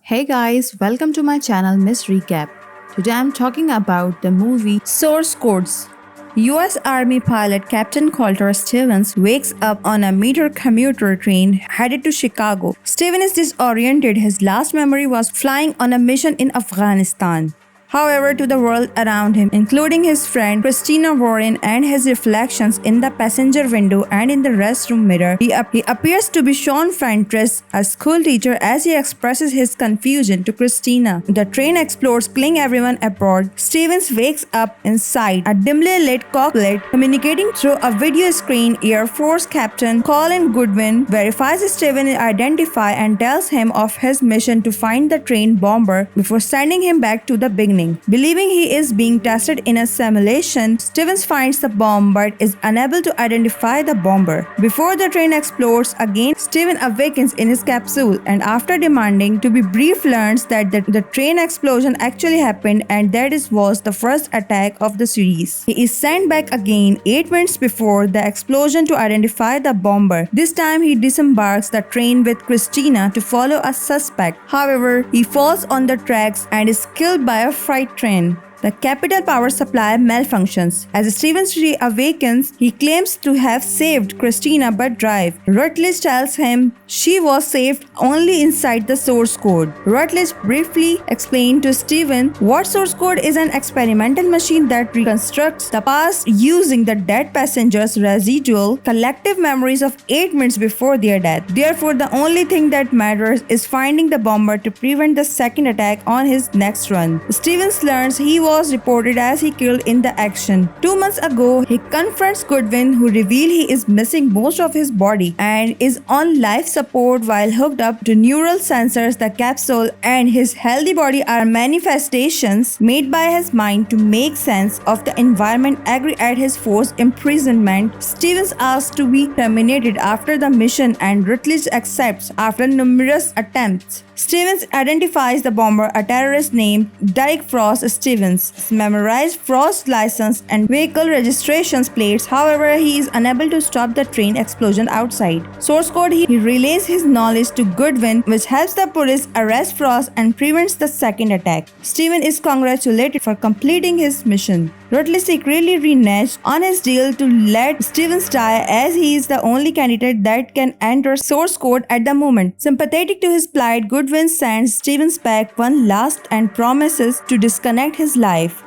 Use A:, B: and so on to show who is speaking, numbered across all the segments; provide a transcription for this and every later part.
A: Hey guys, welcome to my channel Miss Recap. Today I'm talking about the movie Source Codes. US Army pilot Captain Colter Stevens wakes up on a meter commuter train headed to Chicago. Steven is disoriented. His last memory was flying on a mission in Afghanistan. However, to the world around him, including his friend Christina Warren and his reflections in the passenger window and in the restroom mirror, he appears to be Sean Fentress, a school teacher, as he expresses his confusion to Christina. The train explodes, killing everyone aboard. Stevens wakes up inside a dimly lit cockpit, communicating through a video screen. Air Force Captain Colin Goodwin verifies Steven identify and tells him of his mission to find the train bomber before sending him back to the beginning. Believing he is being tested in a simulation, Stevens finds the bomb but is unable to identify the bomber. Before the train explodes again, Steven awakens in his capsule and after demanding to be briefed learns that the train explosion actually happened and that it was the first attack of the series. He is sent back again 8 minutes before the explosion to identify the bomber. This time he disembarks the train with Christina to follow a suspect. However, he falls on the tracks and is killed by a freight train. The capital power supply malfunctions. As Stevens reawakens, he claims to have saved Christina but drive. Rutledge tells him she was saved only inside the source code. Rutledge briefly explained to Steven what source code is: an experimental machine that reconstructs the past using the dead passengers' residual collective memories of 8 minutes before their death. Therefore, the only thing that matters is finding the bomber to prevent the second attack on his next run. Stevens learns he was reported as he killed in the action. 2 months ago, he confronts Goodwin, who reveals he is missing most of his body and is on life support while hooked up to neural sensors. The capsule and his healthy body are manifestations made by his mind to make sense of the environment. Angry at his forced imprisonment, Stevens asks to be terminated after the mission and Rutledge accepts after numerous attempts. Stevens identifies the bomber, a terrorist named Derek Frost. Stevens memorized Frost's license and vehicle registrations plates. However, he is unable to stop the train explosion outside. Source code: he relays his knowledge to Goodwin, which helps the police arrest Frost and prevents the second attack. Steven is congratulated for completing his mission. Rutledge secretly reneged on his deal to let Stevens die as he is the only candidate that can enter source code at the moment. Sympathetic to his plight, Goodwin sends Stevens back one last and promises to disconnect his life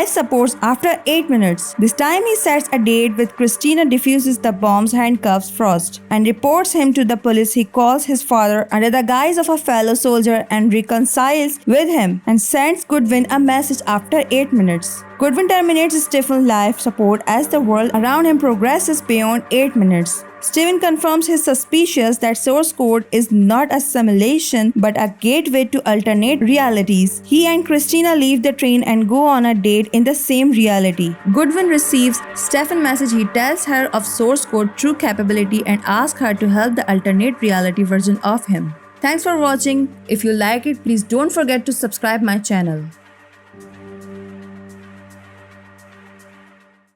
A: supports after 8 minutes. This time he sets a date with Christina, defuses the bombs, handcuffs Frost, and reports him to the police. He calls his father under the guise of a fellow soldier and reconciles with him and sends Goodwin a message after 8 minutes. Goodwin terminates Steven's life support as the world around him progresses beyond 8 minutes. Steven confirms his suspicions that source code is not a simulation but a gateway to alternate realities. He and Christina leave the train and go on a date in the same reality. Goodwin receives Stefan's message. He tells her of source code true capability and asks her to help the alternate reality version of him. Thanks for watching. If you like it, please don't forget to subscribe my channel.